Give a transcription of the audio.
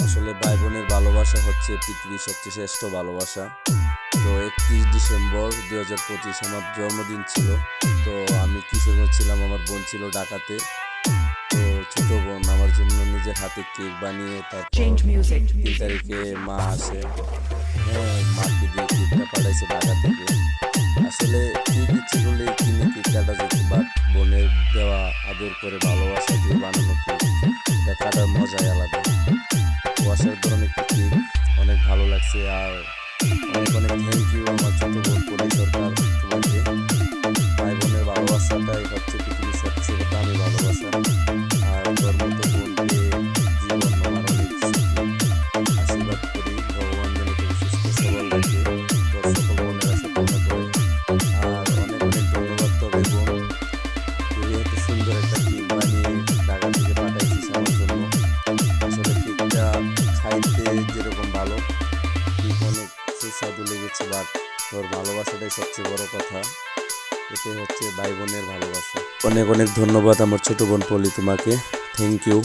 আসলে ভাই বোনের ভালোবাসা হচ্ছে পৃথিবীর সবচেয়ে শ্রেষ্ঠ ভালোবাসা। তো 31 ডিসেম্বর 2025 আমার জন্মদিন ছিল। তো আমি কিশোরগঞ্জ ছিলাম, আমার বোন ছিল ঢাকাতে। তো ছোট বোন আমার জন্য নিজের হাতে কেক বানিয়ে তারপর Change music. 3 তারিখে মা আসে। হ্যাঁ, মাকে দিয়ে কেকটা পাঠাইছে ঢাকা থেকে। আসলে কেক ইচ্ছে করলে কিনে কেক কাটা যেত, বাট বোনের দেওয়া আদর করে ভালোবাসা দিয়ে বানানো কেক, এটা কাটার মজাই আলাদা। তো অসাধারণ একটা কেক, অনেক ভালো লাগছে। আর অনেক অনেক থ্যাংক ইউ আমার ছোট বোন পরি সরকার, তোমাকে। ভাই বোনের ভালোবাসাটাই হচ্ছে পৃথিবীর সবচেয়ে দামি ভালোবাসা। আর তোর মতো বোনকে জীবন আমার অনেক সুখী। আশীর্বাদ করি ভগবান যেন তোকে সুস্থ সবল রাখে, তোর সকল মনের আশা পূর্ণ করে। আর অনেক অনেক ধন্যবাদ তবে বোন, তুই এত সুন্দর একটা কেক বানিয়ে ঢাকা থেকে পাঠাইছিস আমার জন্য। আসলে কেকটা খাইতে যেরকম ভালো, কেক অনেক সুস্বাদু লেগেছে, বাট তোর ভালোবাসাটাই সবচেয়ে বড় কথা। এটাই হচ্ছে ভাই বোনের ভালোবাসা। অনেক অনেক ধন্যবাদ আমার ছোট বোন পলি, তোমাকে। Thank you.